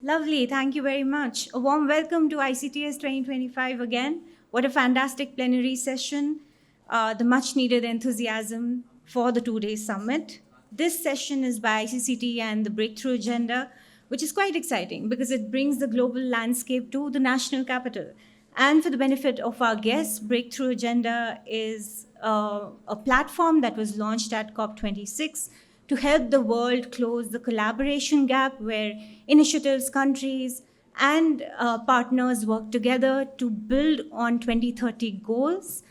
Lovely. Thank you very much. A warm welcome to ICTS 2025 again. What a fantastic plenary session. The much needed enthusiasm for the 2 day summit. This session is by ICCT and the Breakthrough Agenda, which is quite exciting because it brings the global landscape to the national capital. And for the benefit of our guests, Breakthrough Agenda is a platform that was launched at COP26 to help the world close the collaboration gap where initiatives, countries, and partners work together to build on 2030 goals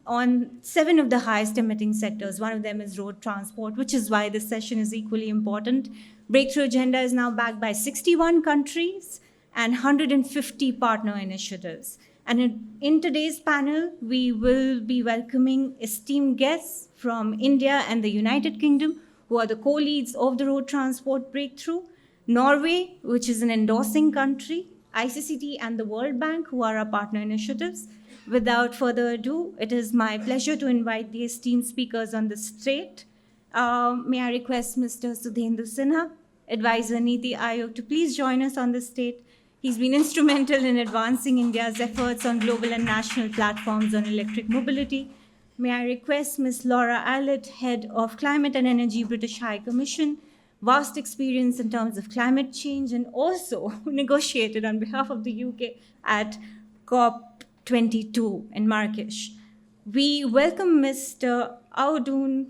on 7 of the highest emitting sectors. One of them is road transport, which is why this session is equally important. Breakthrough Agenda is now backed by 61 countries and 150 partner initiatives. And in today's panel, we will be welcoming esteemed guests from India and the United Kingdom, who are the co-leads of the road transport breakthrough, Norway, which is an endorsing country, ICCT and the World Bank, who are our partner initiatives. Without further ado, it is my pleasure to invite the esteemed speakers on the stage. May I request Mr. Sudhendu Sinha, Advisor NITI Aayog, to please join us on the stage. He's been instrumental in advancing India's efforts on global and national platforms on electric mobility. May I request Ms. Laura Aylett, Head of Climate and Energy, British High Commission, vast experience in terms of climate change and also negotiated on behalf of the UK at COP22 in Marrakesh. We welcome Mr. Audun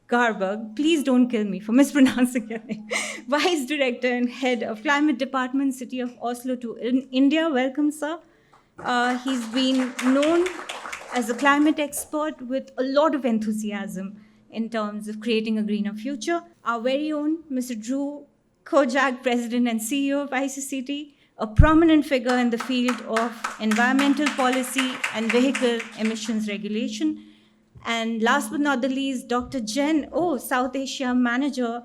Garberg, please don't kill me for mispronouncing your name, Vice Director and Head of Climate Department, City of Oslo to India. Welcome, sir. He's been known as a climate expert with a lot of enthusiasm in terms of creating a greener future. Our very own Mr. Kodjak, President and CEO of ICCT, a prominent figure in the field of environmental policy and vehicle emissions regulation. And last but not the least, Dr. Jen, South Asia Manager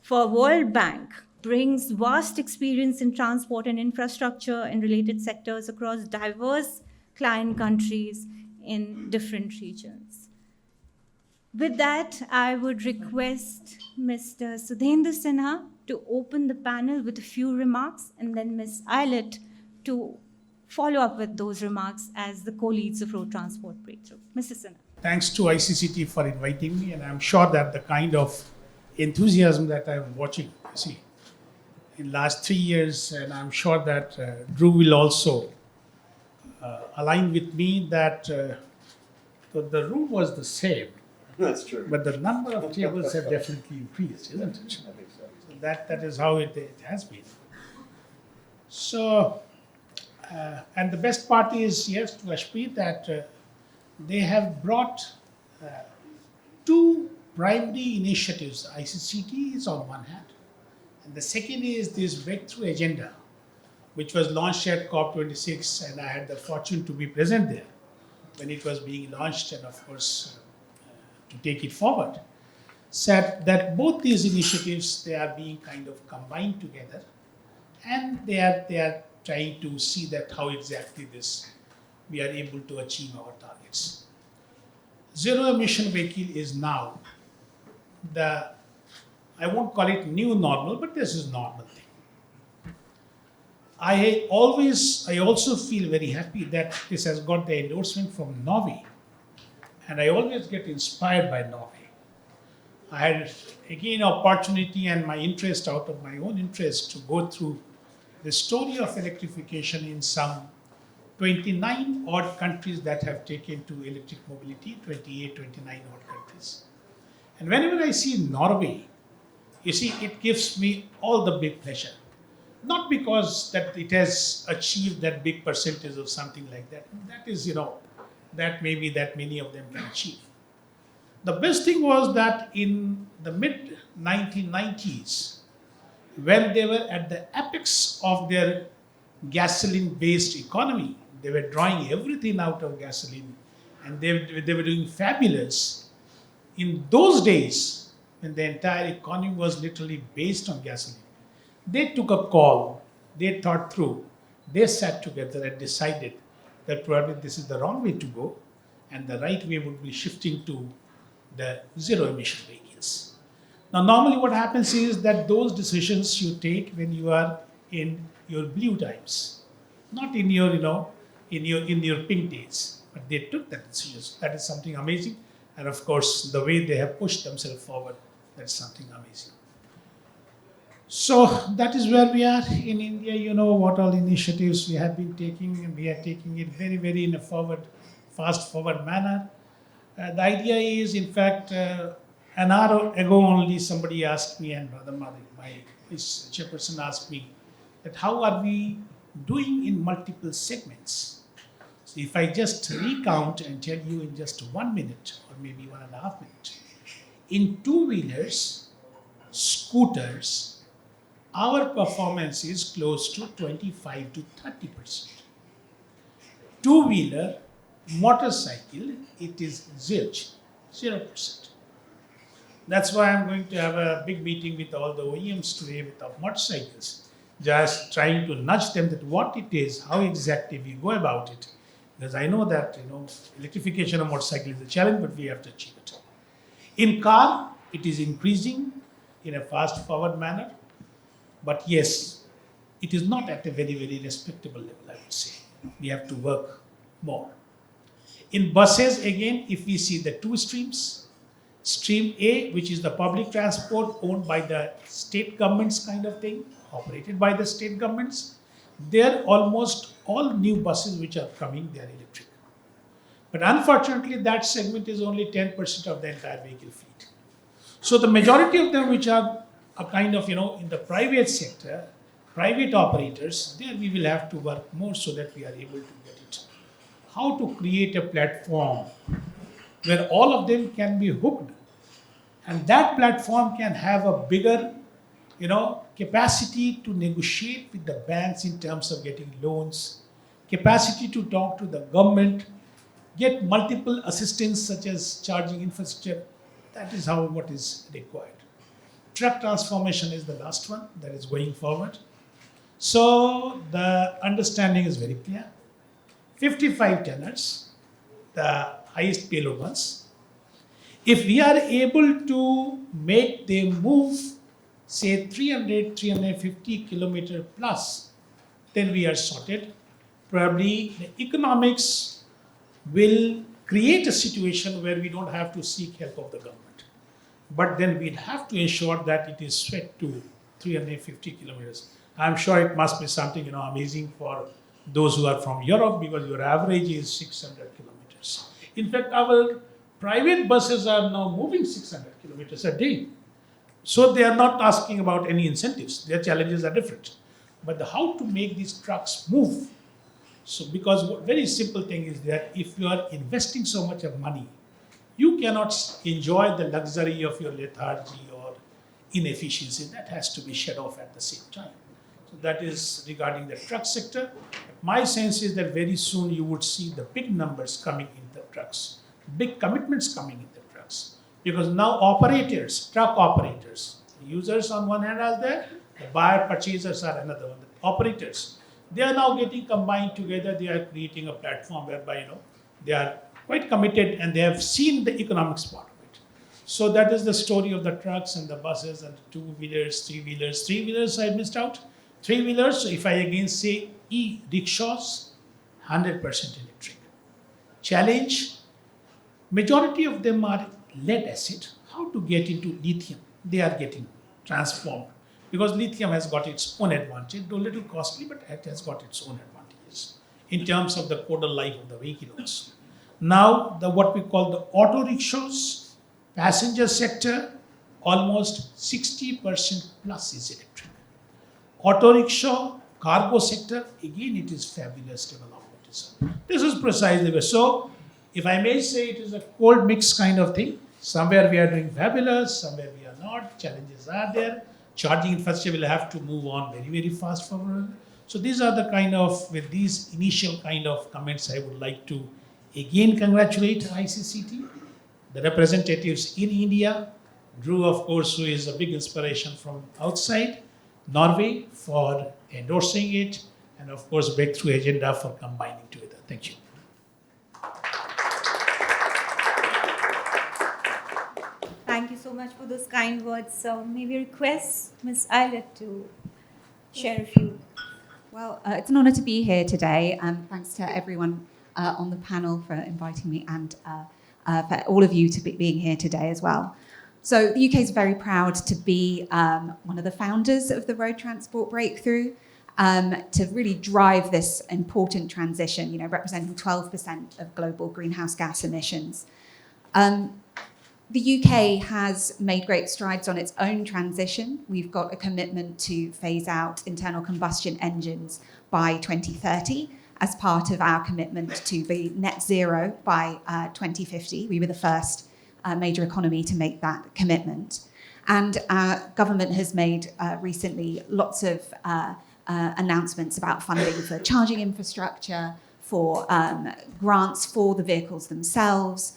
for World Bank, brings vast experience in transport and infrastructure and related sectors across diverse client countries in different regions. With that, I would request Mr. Sudhendu Sinha to open the panel with a few remarks, and then Ms. Aylett to follow up with those remarks as the co-leads of Road Transport Breakthrough. Mr. Sinha. Thanks to ICCT for inviting me, and I'm sure that the kind of enthusiasm that I'm watching, in last 3 years, and I'm sure that Drew will also align with me that the room was the same. That's true. But the number of tables have definitely increased, isn't it? I think so. So that is how it has been. So, and the best part is, yes, to Ashpreet, that they have brought two primary initiatives. ICCT is on one hand, and the second is this breakthrough agenda, which was launched at COP26, and I had the fortune to be present there when it was being launched, and of course, to take it forward. Said that both these initiatives, they are being kind of combined together, and they are trying to see that how exactly we are able to achieve our targets. Zero emission vehicle is now I won't call it new normal, but this is normal thing. I also feel very happy that this has got the endorsement from Norway, and I always get inspired by Norway. I had again opportunity and my interest out of my own interest to go through the story of electrification in some 29 odd countries that have taken to electric mobility, 28, 29 odd countries. And whenever I see Norway, it gives me all the big pleasure. Not because that it has achieved that big percentage of something like that. That is, that maybe that many of them can achieve. The best thing was that in the mid-1990s, when they were at the apex of their gasoline-based economy, they were drawing everything out of gasoline, and they were doing fabulous. In those days, when the entire economy was literally based on gasoline, they took a call, they thought through, they sat together and decided that probably this is the wrong way to go, and the right way would be shifting to the zero-emission vehicles. Now, normally what happens is that those decisions you take when you are in your blue times, not in your, in your pink days. But they took that decision. That is something amazing. And of course, the way they have pushed themselves forward, that's something amazing. So that is where we are in India. You know what all initiatives we have been taking, and we are taking it very, very in a fast forward manner. The idea is, in fact, an hour ago only somebody asked me, and Radha Madhi, my chairperson asked me, that how are we doing in multiple segments? So if I just recount and tell you in just 1 minute or maybe 1.5 minutes, in two-wheelers, scooters, our performance is close to 25 to 30%. Two-wheeler, motorcycle, it is 0%. That's why I'm going to have a big meeting with all the OEMs today with our motorcycles, just trying to nudge them that what it is, how exactly we go about it. Because I know that electrification of motorcycle is a challenge, but we have to achieve it. In car, it is increasing in a fast forward manner. But yes, it is not at a very, very respectable level, I would say. We have to work more. In buses, again, if we see the two streams, stream A, which is the public transport owned by the state governments kind of thing, operated by the state governments, they're almost all new buses which are coming, they are electric. But unfortunately, that segment is only 10% of the entire vehicle fleet. So the majority of them which are a kind of, in the private sector, private operators, there we will have to work more so that we are able to get it. How to create a platform where all of them can be hooked, and that platform can have a bigger, capacity to negotiate with the banks in terms of getting loans, capacity to talk to the government, get multiple assistance such as charging infrastructure. That is what is required. Truck transformation is the last one that is going forward. So the understanding is very clear. 55 tonners, the highest payload ones. If we are able to make them move, say 300, 350 kilometer plus, then we are sorted. Probably the economics will create a situation where we don't have to seek help of the government. But then we'll have to ensure that it is swept to 350 kilometers. I'm sure it must be something amazing for those who are from Europe, because your average is 600 kilometers. In fact, our private buses are now moving 600 kilometers a day. So they are not asking about any incentives. Their challenges are different. But how to make these trucks move? So because very simple thing is that if you are investing so much of money, you cannot enjoy the luxury of your lethargy or inefficiency. That has to be shed off at the same time. So that is regarding the truck sector. My sense is that very soon you would see the big numbers coming in the trucks, big commitments coming in the trucks. Because now operators, truck operators, users on one hand are there, the buyer purchasers are another one, the operators. They are now getting combined together. They are creating a platform whereby they are quite committed and they have seen the economics part of it. So that is the story of the trucks and the buses and the two-wheelers, three-wheelers. Three-wheelers I missed out. Three-wheelers, if I again say e-rickshaws, 100% electric. Challenge, majority of them are lead acid. How to get into lithium? They are getting transformed. Because lithium has got its own advantage, though a little costly, but it has got its own advantages in terms of the total life of the vehicle also. Now, what we call the auto rickshaws, passenger sector, almost 60% plus is electric. Auto rickshaw, cargo sector, again it is fabulous development. This is precisely where. So, if I may say, it is a cold mix kind of thing. Somewhere we are doing fabulous, somewhere we are not. Challenges are there. Charging infrastructure will have to move on very, very fast forward. So these are the with these initial kind of comments, I would like to again congratulate ICCT, the representatives in India, Drew, of course, who is a big inspiration from outside, Norway for endorsing it, and of course, Breakthrough Agenda for combining together. Thank you. Thank you so much for those kind words. So may we request Ms. Aylett to share a few Well, it's an honour to be here today, and thanks to everyone on the panel for inviting me, and for all of you to be being here today as well. So the UK is very proud to be one of the founders of the road transport breakthrough, to really drive this important transition, representing 12% of global greenhouse gas emissions. The UK has made great strides on its own transition. We've got a commitment to phase out internal combustion engines by 2030 as part of our commitment to be net zero by 2050. We were the first major economy to make that commitment. And our government has made recently lots of announcements about funding for charging infrastructure, for grants for the vehicles themselves.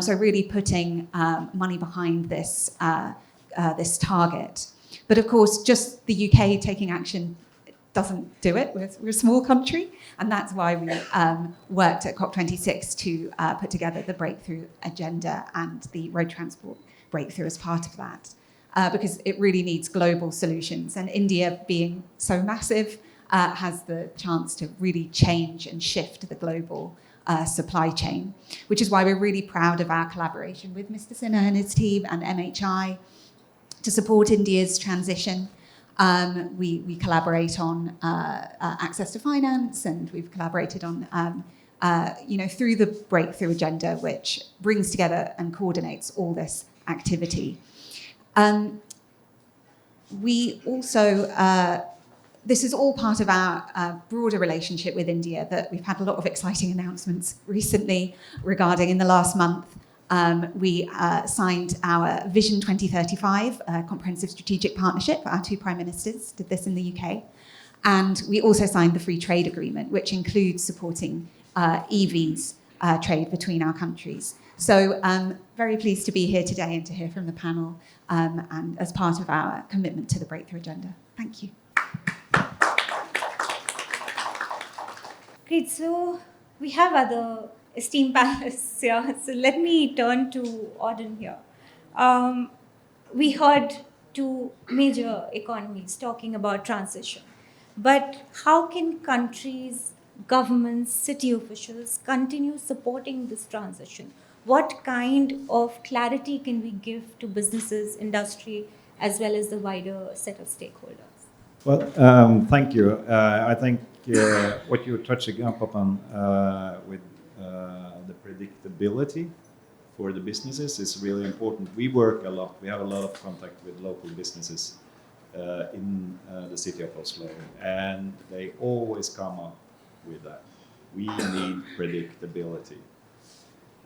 So really putting money behind this, this target. But of course, just the UK taking action doesn't do it. We're a small country, and that's why we worked at COP26 to put together the breakthrough agenda and the road transport breakthrough as part of that. Because it really needs global solutions. And India, being so massive, has the chance to really change and shift the global supply chain, which is why we're really proud of our collaboration with Mr. Sinha and his team and MHI to support India's transition. We collaborate on access to finance, and we've collaborated on, through the breakthrough agenda, which brings together and coordinates all this activity. We also, this is all part of our broader relationship with India, that we've had a lot of exciting announcements recently regarding. In the last month, we signed our Vision 2035 comprehensive strategic partnership. Our two prime ministers did this in the UK. And we also signed the free trade agreement, which includes supporting EVs trade between our countries. So very pleased to be here today and to hear from the panel, and as part of our commitment to the breakthrough agenda. Thank you. Great, so we have other esteemed panelists here. So let me turn to Audun here. We heard two major economies talking about transition. But how can countries, governments, city officials continue supporting this transition? What kind of clarity can we give to businesses, industry, as well as the wider set of stakeholders? Well, thank you. I think what you're touching up upon with the predictability for the businesses is really important. We work a lot. We have a lot of contact with local businesses in the city of Oslo, and they always come up with that. We need predictability.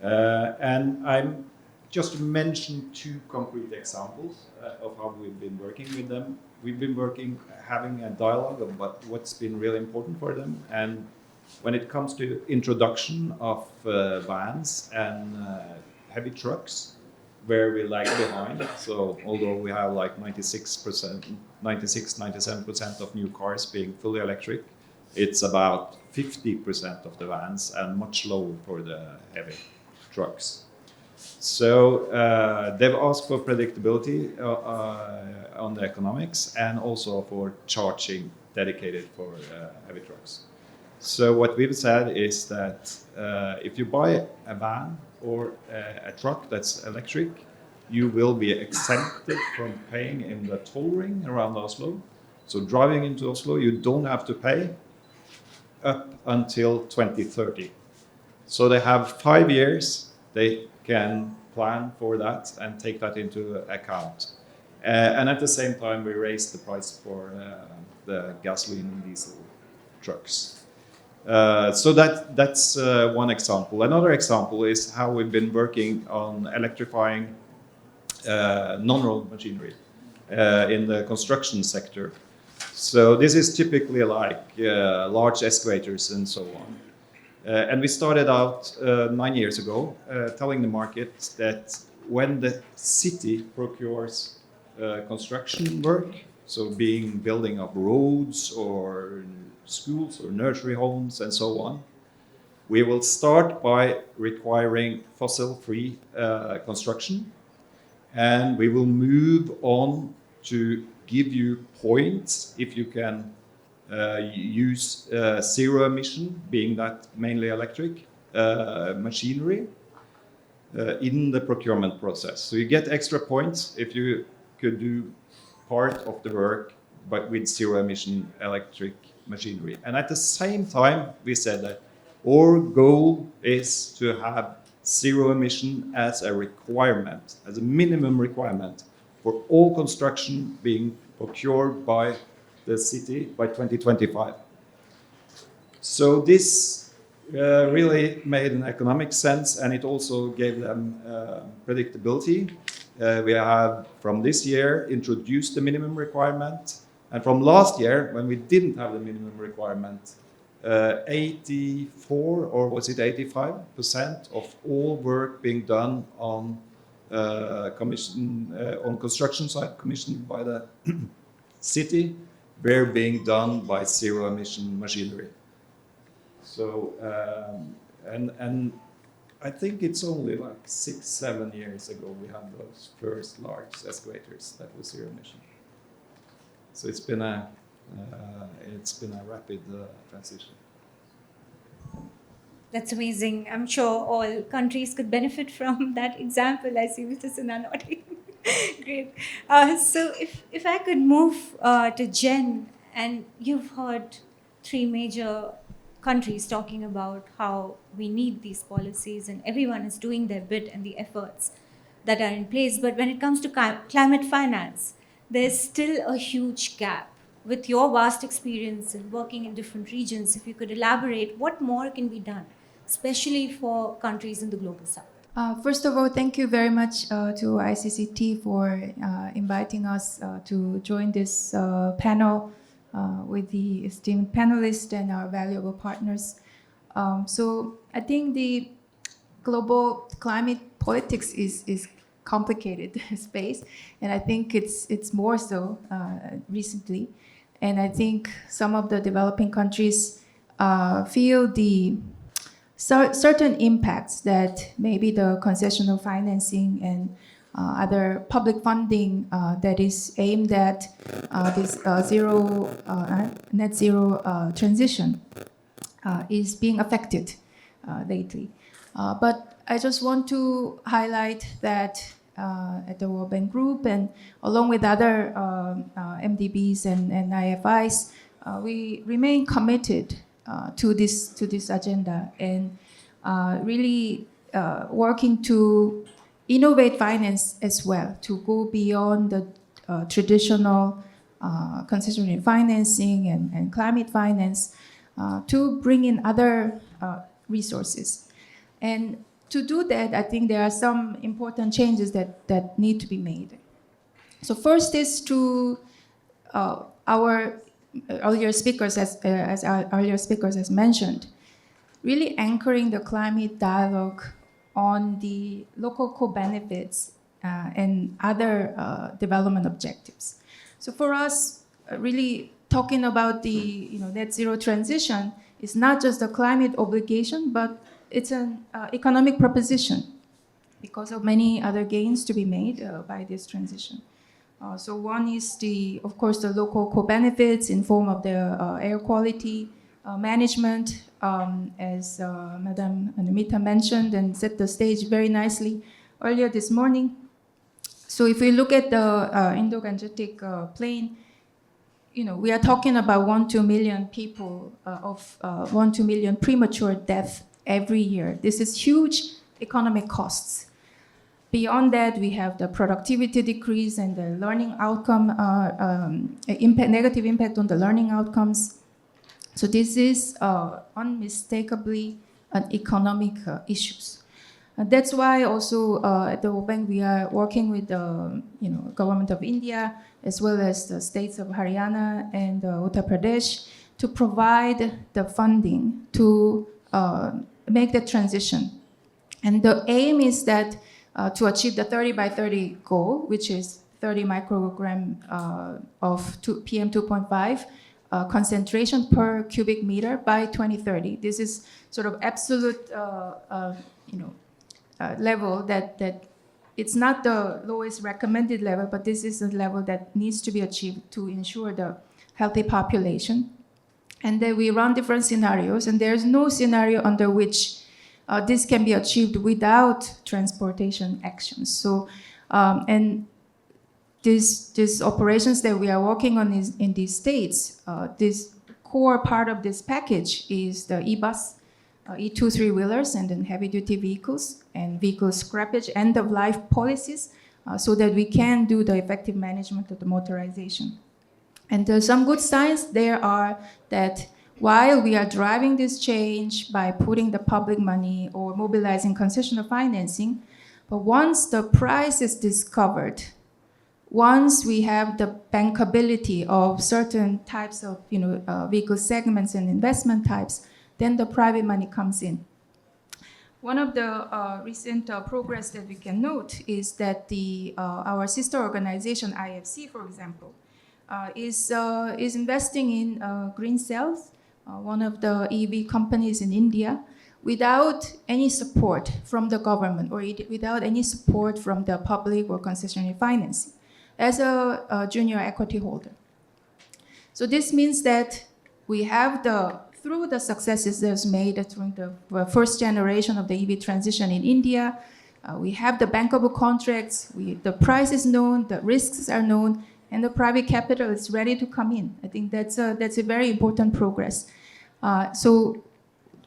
And I'm just to mention two concrete examples of how we've been working with them. We've been having a dialogue about what's been really important for them. And when it comes to introduction of vans and heavy trucks, where we lag behind. So although we have like 97% of new cars being fully electric, it's about 50% of the vans and much lower for the heavy trucks. So they've asked for predictability on the economics, and also for charging dedicated for heavy trucks. So what we've said is that if you buy a van or a truck that's electric, you will be exempted from paying in the toll ring around Oslo. So driving into Oslo, you don't have to pay up until 2030. So they have 5 years. They can plan for that and take that into account. And at the same time, we raise the price for the gasoline and diesel trucks. So that's one example. Another example is how we've been working on electrifying non-road machinery in the construction sector. So this is typically like large excavators and so on. And we started out 9 years ago telling the market that when the city procures construction work, so building of roads or schools or nursery homes and so on, we will start by requiring fossil-free construction, and we will move on to give you points if you can use zero emission, being that mainly electric, machinery in the procurement process. So you get extra points if you could do part of the work but with zero emission electric machinery. And at the same time, we said that our goal is to have zero emission as a requirement, as a minimum requirement for all construction being procured by the city by 2025. So this really made an economic sense, and it also gave them predictability. We have, from this year, introduced the minimum requirement, and from last year, when we didn't have the minimum requirement, 84 or was it 85% of all work being done on on construction site commissioned by the city were being done by zero emission machinery. So and I think it's only like 6-7 years ago we had those first large excavators that was zero emission. So it's been a rapid transition. That's amazing. I'm sure all countries could benefit from that example. I see Mr. Sinha nodding. Great. So if I could move to Jen, and you've heard 3 major countries talking about how we need these policies and everyone is doing their bit and the efforts that are in place. But when it comes to climate finance, there's still a huge gap. With your vast experience in working in different regions, if you could elaborate, what more can be done, especially for countries in the global south? First of all, thank you very much to ICCT for inviting us to join this panel with the esteemed panelists and our valuable partners. So I think the global climate politics is complicated space, and I think it's more so recently. And I think some of the developing countries feel the certain impacts that maybe the concessional financing and other public funding that is aimed at this net zero transition is being affected lately. But I just want to highlight that at the World Bank Group and along with other MDBs and IFIs, we remain committed to this agenda and really working to innovate finance as well, to go beyond the traditional concessionary financing and climate finance to bring in other resources. And to do that, I think there are some important changes that need to be made. So first is to our earlier speakers, as our earlier speakers has mentioned, really anchoring the climate dialogue on the local co-benefits and other development objectives. So for us, really talking about the net zero transition is not just a climate obligation, but it's an economic proposition because of many other gains to be made by this transition. So one is of course, the local co-benefits in form of the air quality management, as Madam Namita mentioned and set the stage very nicely earlier this morning. So if we look at the Indo-Gangetic plain, we are talking about 1-2 million people of 1-2 million premature death every year. This is huge economic costs. Beyond that, we have the productivity decrease and the learning outcome, negative impact on the learning outcomes. So this is unmistakably an economic issues. That's why also at the World Bank we are working with the government of India as well as the states of Haryana and Uttar Pradesh to provide the funding to make the transition. And the aim is that to achieve the 30 by 30 goal, which is 30 microgram of PM 2.5 concentration per cubic meter by 2030. This is sort of absolute level that it's not the lowest recommended level, but this is a level that needs to be achieved to ensure the healthy population. And then we run different scenarios, and there's no scenario under which this can be achieved without transportation actions. So, and these operations that we are working on is in these states, this core part of this package is the e-bus, E2 three-wheelers, and then heavy-duty vehicles and vehicle scrappage, end-of-life policies, so that we can do the effective management of the motorization. And there's some good signs there are that while we are driving this change by putting the public money or mobilizing concessional financing, but once the price is discovered, once we have the bankability of certain types of vehicle segments and investment types, then the private money comes in. One of the recent progress that we can note is that our sister organization, IFC, for example, is investing in green cells, one of the EV companies in India, without any support from the government or without any support from the public or concessionary financing, as a junior equity holder. So this means that we have through the successes that's made during the first generation of the EV transition in India, we have the bankable contracts, the price is known, the risks are known, and the private capital is ready to come in. I think that's a very important progress. So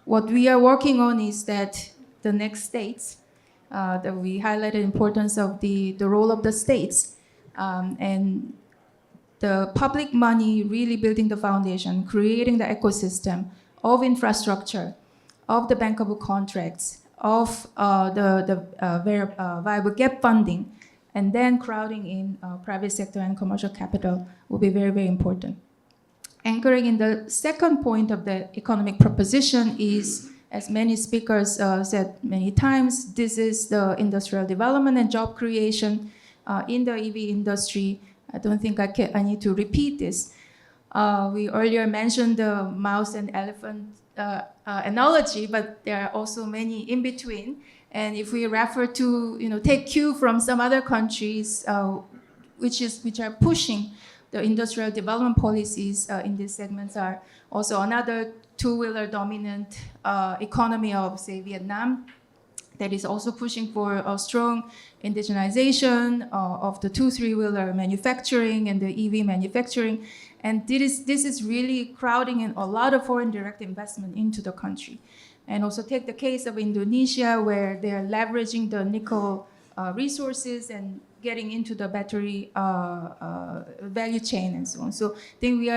what we are working on is that the next states, that we highlighted the importance of the role of the states, and the public money really building the foundation, creating the ecosystem of infrastructure, of the bankable contracts, of the viable gap funding, and then crowding in private sector and commercial capital will be very, very important. Anchoring in the second point of the economic proposition is, as many speakers said many times, this is the industrial development and job creation in the EV industry. I don't think I need to repeat this. We earlier mentioned the mouse and elephant analogy, but there are also many in between. And if we refer to, take cue from some other countries, which are pushing the industrial development policies in these segments, are also another two-wheeler dominant economy of, say, Vietnam, that is also pushing for a strong indigenization of the two, three-wheeler manufacturing and the EV manufacturing. And this is really crowding in a lot of foreign direct investment into the country. And also take the case of Indonesia, where they're leveraging the nickel resources and getting into the battery value chain and so on. So I think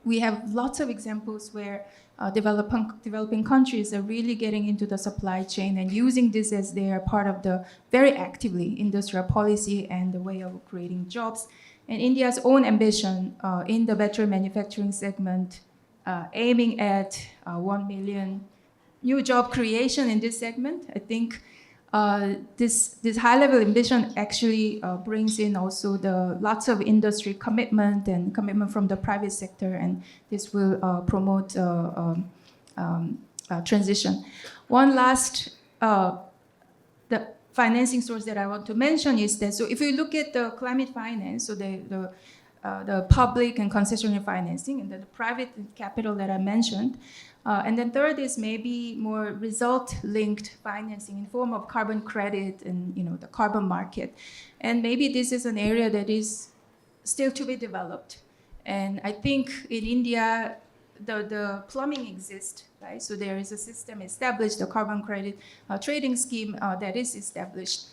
we have lots of examples where developing countries are really getting into the supply chain and using this as their part of the very actively industrial policy and the way of creating jobs. And India's own ambition in the battery manufacturing segment, aiming at 1 million new job creation in this segment. I think this high-level ambition actually brings in also the lots of industry commitment and commitment from the private sector, and this will promote transition. One last the financing source that I want to mention is that, so if you look at the climate finance, so the public and concessionary financing, and then the private capital that I mentioned, and then third is maybe more result-linked financing in form of carbon credit and the carbon market. And maybe this is an area that is still to be developed. And I think in India, the plumbing exists, right? So there is a system established, the carbon credit trading scheme that is established.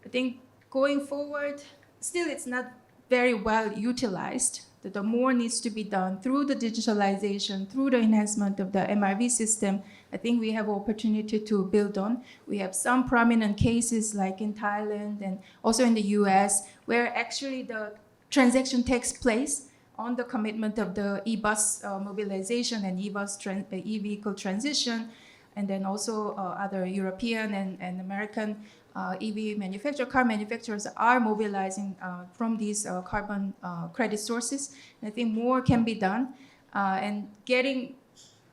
I think going forward, still it's not very well utilized. The more needs to be done through the digitalization, through the enhancement of the MRV system. I think we have opportunity to build on. We have some prominent cases like in Thailand and also in the US, where actually the transaction takes place on the commitment of the e-bus mobilization and e-vehicle transition, and then also other European and American EV car manufacturers are mobilizing from these carbon credit sources. And I think more can be done, and getting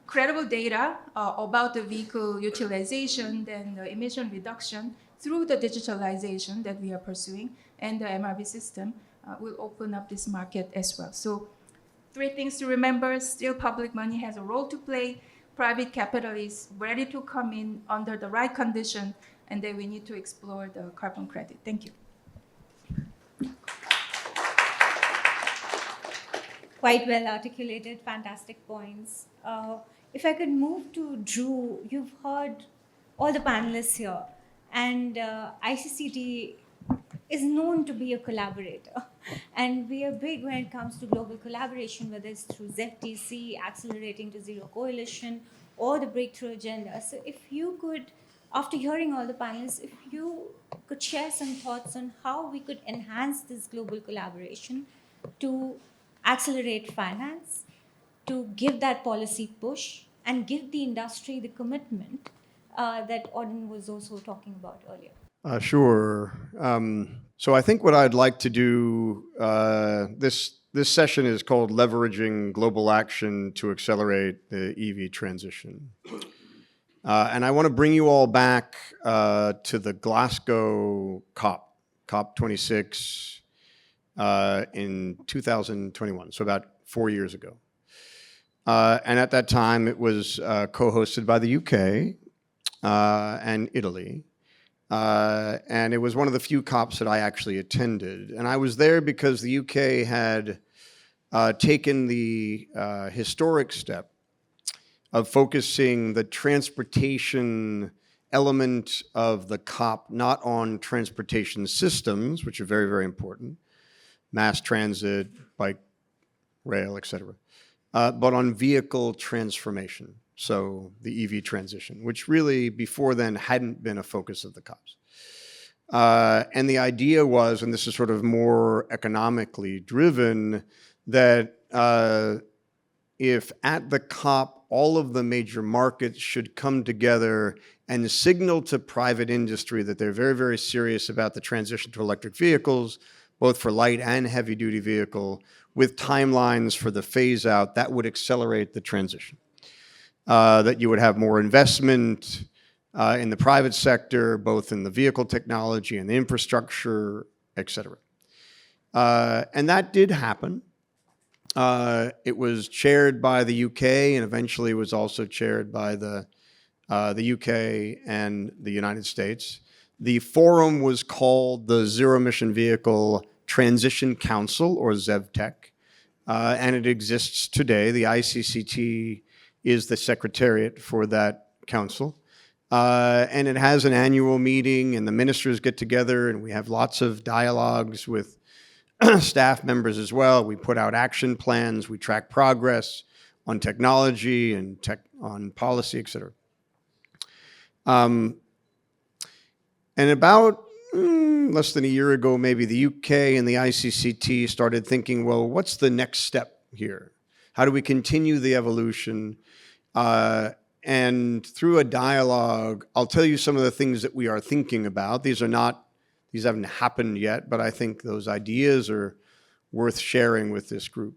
credible data about the vehicle utilization, then the emission reduction through the digitalization that we are pursuing and the MRV system will open up this market as well. So Three things to remember: still public money has a role to play, private capital is ready to come in under the right condition, and then we need to explore the carbon credit. Thank you. Quite well articulated, fantastic points. If I could move to Drew, you've heard all the panelists here, and ICCT is known to be a collaborator. And we are big when it comes to global collaboration, whether it's through ZTC, Accelerating to Zero Coalition, or the Breakthrough Agenda. So if you could, after hearing all the panelists, if you could share some thoughts on how we could enhance this global collaboration to accelerate finance, to give that policy push, and give the industry the commitment that Audun was also talking about earlier. Sure. So I think what I'd like to do, this session is called Leveraging Global Action to Accelerate the EV Transition. And I want to bring you all back to the Glasgow COP26 in 2021, so about 4 years ago. And at that time, it was co-hosted by the UK and Italy. And it was one of the few COPs that I actually attended. And I was there because the UK had taken the historic step of focusing the transportation element of the COP not on transportation systems, which are very, very important, mass transit, bike, rail, et cetera, but on vehicle transformation. So the EV transition, which really before then hadn't been a focus of the COPs. And the idea was, and this is sort of more economically driven, that if at the COP all of the major markets should come together and signal to private industry that they're very, very serious about the transition to electric vehicles, both for light and heavy duty vehicle, with timelines for the phase out, that would accelerate the transition. That you would have more investment in the private sector, both in the vehicle technology and the infrastructure, et cetera. And that did happen. It was chaired by the UK and eventually was also chaired by the UK and the United States. The forum was called the Zero-Emission Vehicle Transition Council, or ZEVTEC, and it exists today. The ICCT is the secretariat for that council. And it has an annual meeting, and the ministers get together, and we have lots of dialogues with staff members as well. We put out action plans, we track progress on technology and on policy, et cetera. And about less than a year ago, maybe, the UK and the ICCT started thinking, well, what's the next step here? How do we continue the evolution? And through a dialogue, I'll tell you some of the things that we are thinking about. These haven't happened yet, but I think those ideas are worth sharing with this group.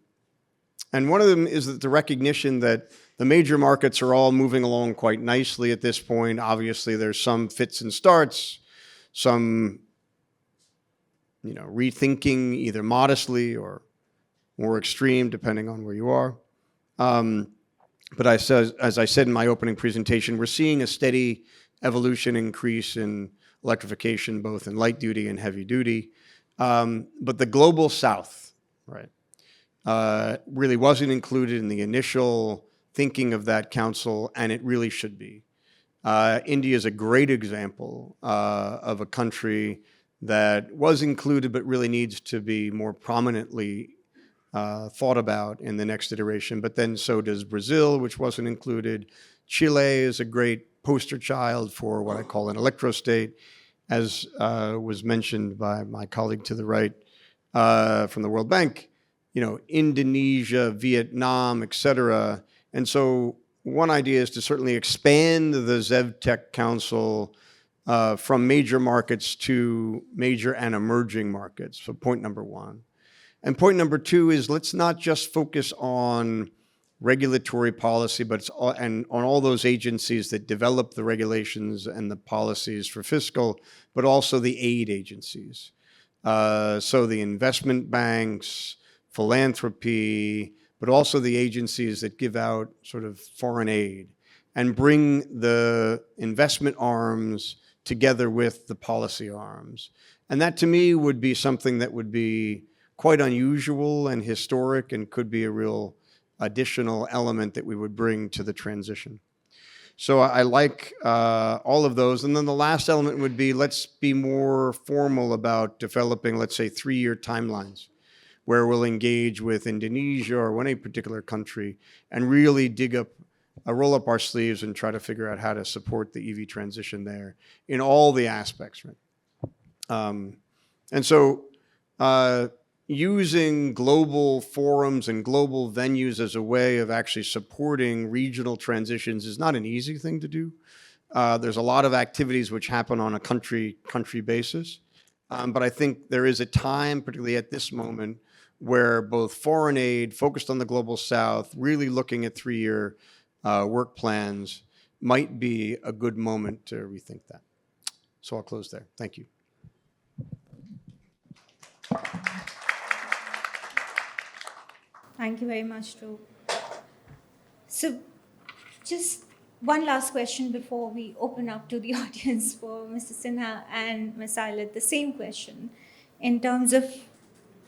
And one of them is that the recognition that the major markets are all moving along quite nicely at this point. Obviously, there's some fits and starts, some rethinking either modestly or more extreme, depending on where you are. But as I said in my opening presentation, we're seeing a steady evolution increase in electrification, both in light duty and heavy duty. But the global south, right, really wasn't included in the initial thinking of that council, and it really should be. India is a great example of a country that was included but really needs to be more prominently thought about in the next iteration. But then so does Brazil, which wasn't included. Chile is a great poster child for what I call an electrostate, as was mentioned by my colleague to the right from the World Bank. Indonesia, Vietnam, et cetera. And so one idea is to certainly expand the ZEVTEC Council from major markets to major and emerging markets. So point number one. And point number two is, let's not just focus on regulatory policy, but on all those agencies that develop the regulations and the policies for fiscal, but also the aid agencies. So the investment banks, philanthropy, but also the agencies that give out sort of foreign aid and bring the investment arms together with the policy arms. And that to me would be something that would be quite unusual and historic and could be a real additional element that we would bring to the transition. So I like all of those. And then the last element would be, let's be more formal about developing, let's say, 3-year timelines, where we'll engage with Indonesia or any particular country and really roll up our sleeves and try to figure out how to support the EV transition there in all the aspects, right? And so using global forums and global venues as a way of actually supporting regional transitions is not an easy thing to do. There's a lot of activities which happen on a country basis. But I think there is a time, particularly at this moment, where both foreign aid focused on the global south, really looking at 3-year work plans, might be a good moment to rethink that. So I'll close there. Thank you. Thank you very much, Drew. So just one last question before we open up to the audience for Mr. Sinha and Ms. Aylett. The same question in terms of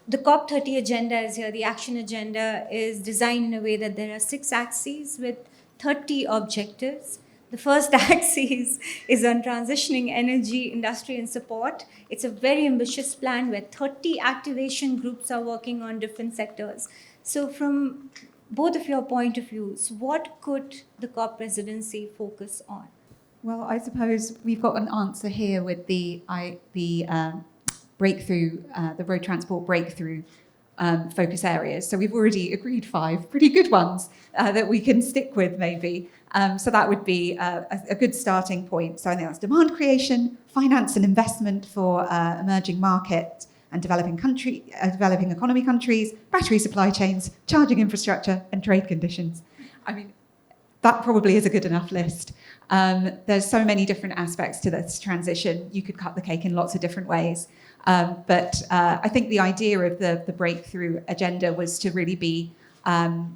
the COP30 agenda is here. The action agenda is designed in a way that there are 6 axes with 30 objectives. The first axis is on transitioning energy, industry, and support. It's a very ambitious plan where 30 activation groups are working on different sectors. So from both of your point of views, what could the COP presidency focus on? Well, I suppose we've got an answer here with the breakthrough, the road transport breakthrough focus areas. So we've already agreed 5 pretty good ones that we can stick with maybe. So that would be a good starting point. So I think that's demand creation, finance and investment for emerging market and developing economy countries, battery supply chains, charging infrastructure, and trade conditions. I mean, that probably is a good enough list. There's so many different aspects to this transition. You could cut the cake in lots of different ways. But I think the idea of the breakthrough agenda was to really be,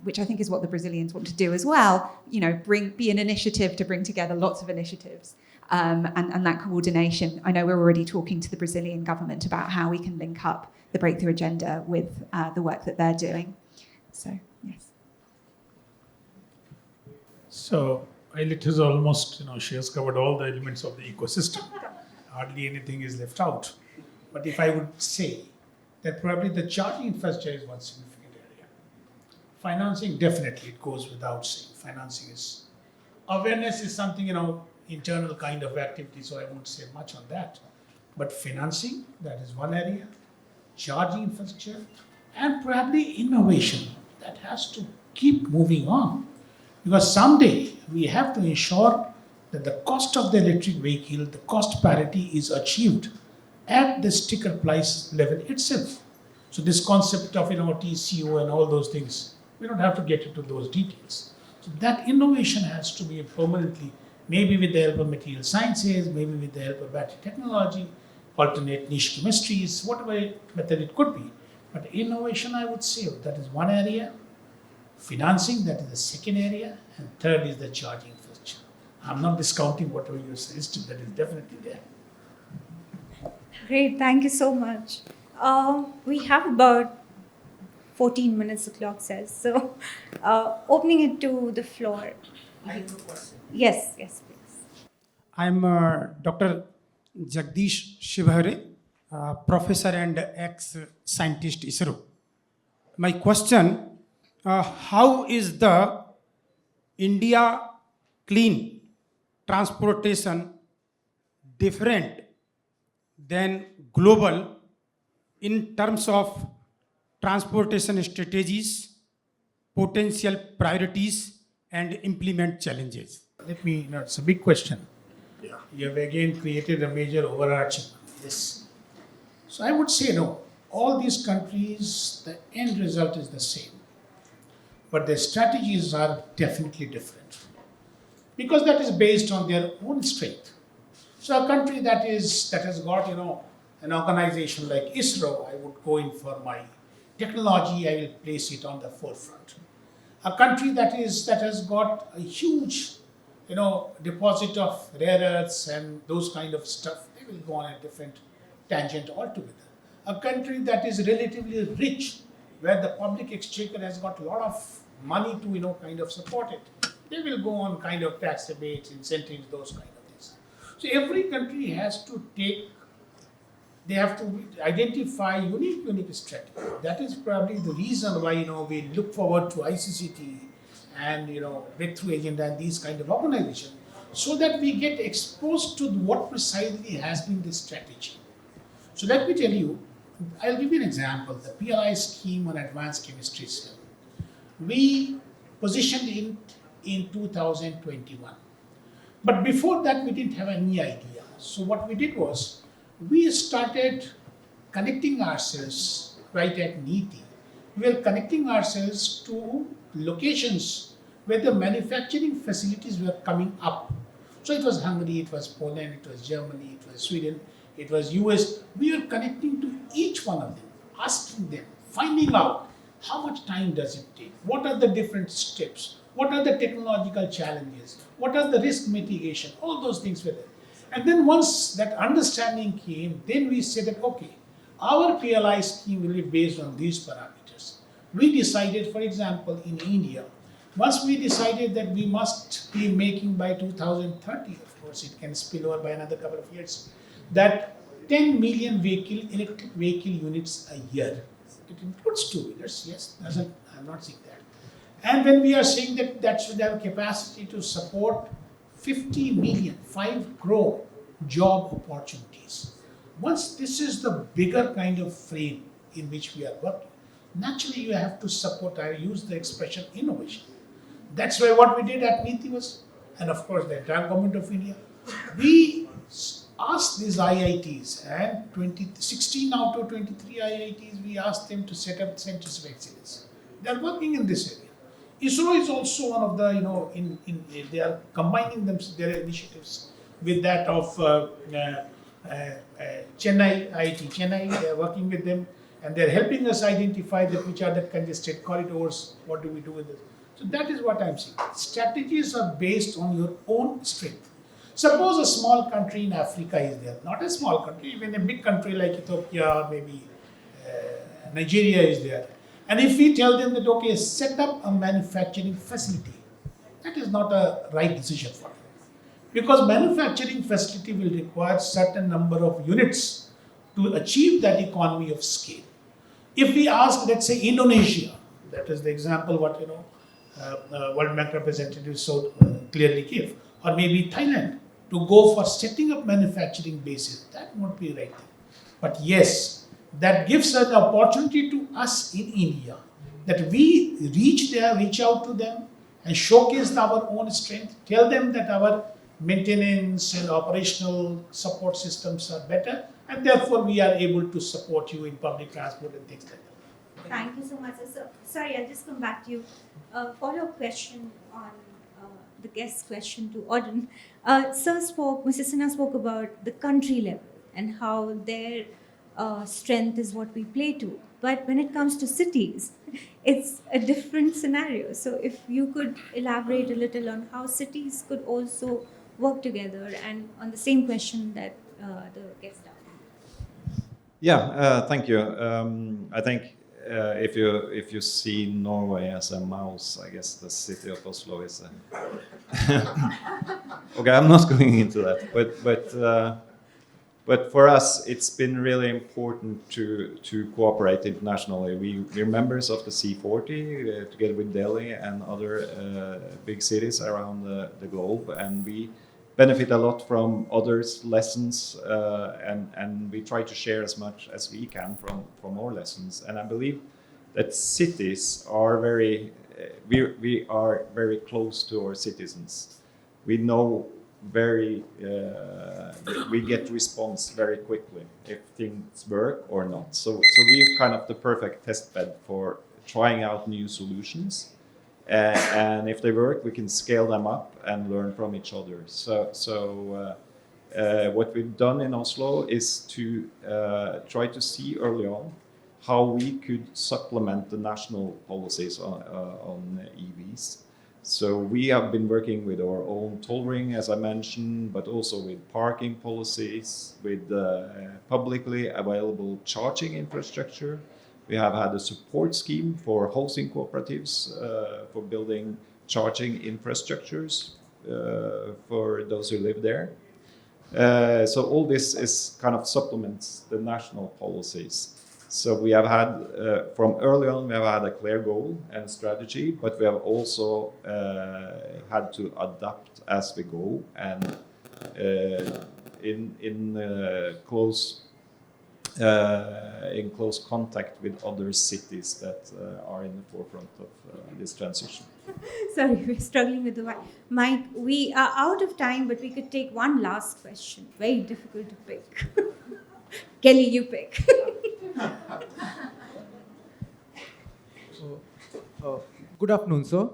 which I think is what the Brazilians want to do as well, be an initiative to bring together lots of initiatives. And that coordination. I know we're already talking to the Brazilian government about how we can link up the breakthrough agenda with the work that they're doing. So, yes. So Aylett is almost, she has covered all the elements of the ecosystem. Hardly anything is left out. But if I would say that probably the charging infrastructure is one significant area. Financing, definitely, it goes without saying. Financing is, awareness is something, internal kind of activity, so I won't say much on that. But financing, that is one area. Charging infrastructure, and probably innovation that has to keep moving on. Because someday we have to ensure that the cost of the electric vehicle, the cost parity is achieved at the sticker price level itself. So this concept of TCO and all those things, we don't have to get into those details. So that innovation has to be permanently, maybe with the help of material sciences, maybe with the help of battery technology, alternate niche chemistries, whatever method it could be. But innovation, I would say, that is one area. Financing, that is the second area. And third is the charging infrastructure. I'm not discounting whatever you suggested, that is definitely there. Great, thank you so much. We have about 14 minutes, the clock says. So, opening it to the floor. I have a question. Yes, please. I'm Dr. Jagdish Shivhare, professor and ex-scientist ISRO. My question, how is the India clean transportation different than global in terms of transportation strategies, potential priorities, and implement challenges? It's a big question. Yeah. You have again created a major overarching this. So I would say no. All these countries, the end result is the same. But their strategies are definitely different. Because that is based on their own strength. So a country that has got, an organization like ISRO, I would go in for my technology, I will place it on the forefront. A country that has got a huge, deposit of rare earths and those kind of stuff, they will go on a different tangent altogether. A country that is relatively rich, where the public exchequer has got a lot of money to, kind of support it, they will go on kind of tax rebates, incentives, those kind of things. So every country has to they have to identify unique strategy. That is probably the reason why, we look forward to ICCT and, breakthrough agenda and these kind of organizations, so that we get exposed to what precisely has been the strategy. So let me tell you, I'll give you an example. The PLI scheme on advanced chemistry cell. We positioned it in 2021. But before that, we didn't have any idea. So what we did was, we started connecting ourselves right at NITI. We were connecting ourselves to locations where the manufacturing facilities were coming up. So it was Hungary, it was Poland, it was Germany, it was Sweden, it was US. We were connecting to each one of them, asking them, finding out how much time does it take, what are the different steps, what are the technological challenges, what are the risk mitigation, all those things were there. And then once that understanding came, then we said that, okay, our PLI scheme will be based on these parameters. We decided, for example, in India, once we decided that we must be making by 2030, of course it can spill over by another couple of years, that 10 million electric vehicle units a year. It includes two-wheelers, yes, I'm not saying that. And when we are saying that that should have capacity to support 50 million, 5 crore job opportunities. Once this is the bigger kind of frame in which we are working, naturally you have to support, I use the expression innovation. That's why what we did at NITI was, and of course the entire government of India, we asked these IITs, and 16 out of 23 IITs, we asked them to set up centers of excellence. They are working in this area. ISRO is also one of the, they are combining their initiatives with that of Chennai, IIT Chennai. They are working with them, and they are helping us identify which are the congested corridors, what do we do with it. So that is what I'm saying. Strategies are based on your own strength. Suppose a small country in Africa is there, not a small country, even a big country like Ethiopia or maybe Nigeria is there. And if we tell them that, okay, set up a manufacturing facility, that is not a right decision for them. Because manufacturing facility will require certain number of units to achieve that economy of scale. If we ask, let's say, Indonesia, that is the example what, World Bank representative so clearly gave, or maybe Thailand, to go for setting up manufacturing bases, that won't be right thing. But yes, that gives an opportunity to us in India, that we reach out to them and showcase our own strength, tell them that our maintenance and operational support systems are better, and therefore we are able to support you in public transport and things like that. Thank you so much. So, sorry, I'll just come back to you. Follow-up question on the guest's question to Audun. Mrs. Sinha spoke about the country level and how their strength is what we play to. But when it comes to cities, it's a different scenario. So if you could elaborate a little on how cities could also work together, and on the same question that the guest asked. Yeah, thank you. I think if you see Norway as a mouse, I guess the city of Oslo is a... Okay, I'm not going into that, but for us, it's been really important to cooperate internationally. We're members of the C40 together with Delhi and other big cities around the globe, and we benefit a lot from others' lessons, and we try to share as much as we can from our lessons. And I believe that cities are we are very close to our citizens. We know we get response very quickly if things work or not. So we're kind of the perfect test bed for trying out new solutions. And if they work, we can scale them up and learn from each other. So what we've done in Oslo is to try to see early on how we could supplement the national policies on EVs. So we have been working with our own toll ring, as I mentioned, but also with parking policies, with publicly available charging infrastructure. We have had a support scheme for housing cooperatives for building charging infrastructures for those who live there. So all this is kind of supplements the national policies. So we have had, from early on, we have had a clear goal and strategy, but we have also had to adapt as we go and in close contact with other cities that are in the forefront of this transition. Sorry, we're struggling with the mic. We are out of time, but we could take one last question. Very difficult to pick. Kelly, you pick. Good afternoon, sir.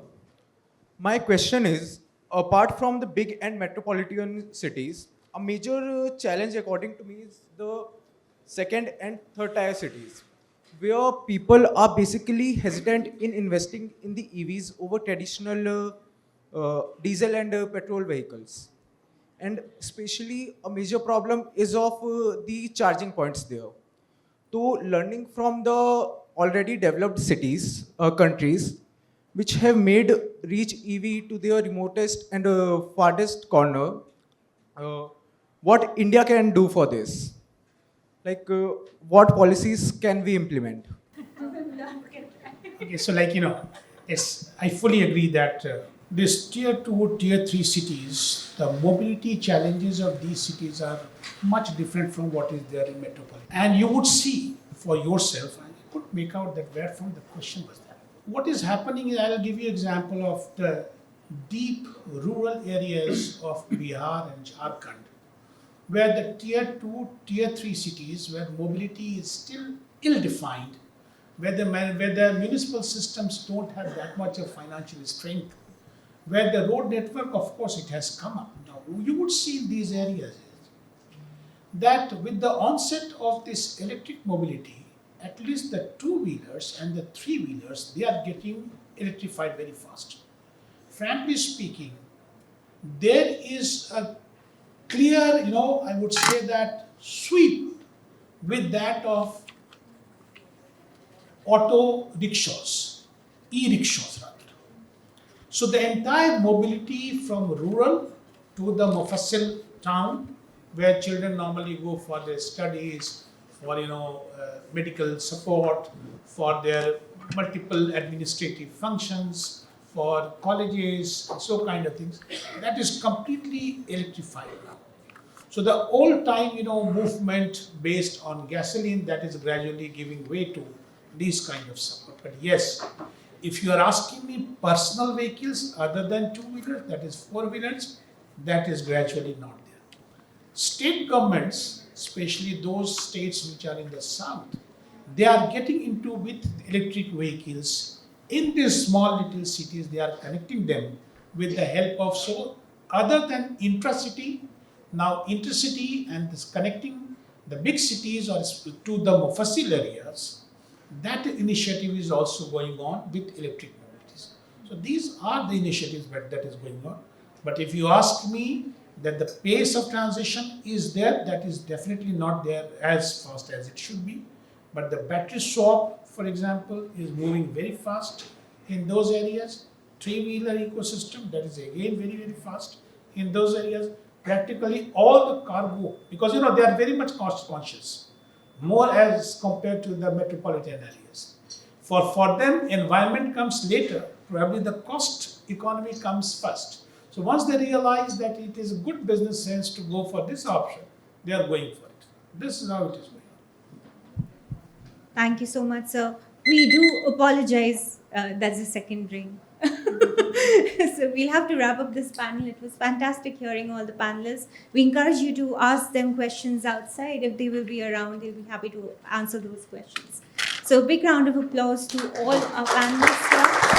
My question is, apart from the big and metropolitan cities, a major challenge according to me is the second and third tier cities, where people are basically hesitant in investing in the EVs over traditional diesel and petrol vehicles. And especially a major problem is of the charging points there. So learning from the already developed cities, countries, which have made reach EV to their remotest and farthest corner, what India can do for this? Like, what policies can we implement? Okay, so yes, I fully agree that this tier 2, tier 3 cities, the mobility challenges of these cities are much different from what is there in metropolis. And you would see for yourself, and you could make out that where from the question was that. What is happening is, I'll give you an example of the deep rural areas of Bihar and Jharkhand, where the tier 2, tier 3 cities, where mobility is still ill-defined, where the municipal systems don't have that much of financial strength, where the road network, of course, it has come up. Now, you would see in these areas that with the onset of this electric mobility, at least the two-wheelers and the three-wheelers, they are getting electrified very fast. Frankly speaking, there is a clear, I would say that sweep with that of auto rickshaws, e-rickshaws rather. So the entire mobility from rural to the Mufassil town, where children normally go for their studies, for medical support, for their multiple administrative functions, for colleges, and so kind of things, that is completely electrified now. So the old time, movement based on gasoline, that is gradually giving way to these kind of support. But yes, if you are asking me personal vehicles other than two-wheelers, that is four-wheelers, that is gradually not there. State governments, especially those states which are in the south, they are getting into with electric vehicles. In these small little cities, they are connecting them with the help of, so other than intracity, now intercity and this connecting the big cities or to the Mufassil areas, that initiative is also going on with electric mobilities. So these are the initiatives that is going on. But if you ask me that the pace of transition is there, that is definitely not there as fast as it should be. But the battery swap, for example, is moving very fast in those areas. Three-wheeler ecosystem, that is again very, very fast in those areas. Practically all the cargo, because they are very much cost conscious, more as compared to the metropolitan areas. For them, environment comes later. Probably the cost economy comes first. So once they realize that it is a good business sense to go for this option, they are going for it. This is how it is going on. Thank you so much, sir. We do apologize. That's the second ring. So we'll have to wrap up this panel. It was fantastic hearing all the panelists. We encourage you to ask them questions outside. If they will be around, they'll be happy to answer those questions. So big round of applause to all our panelists here.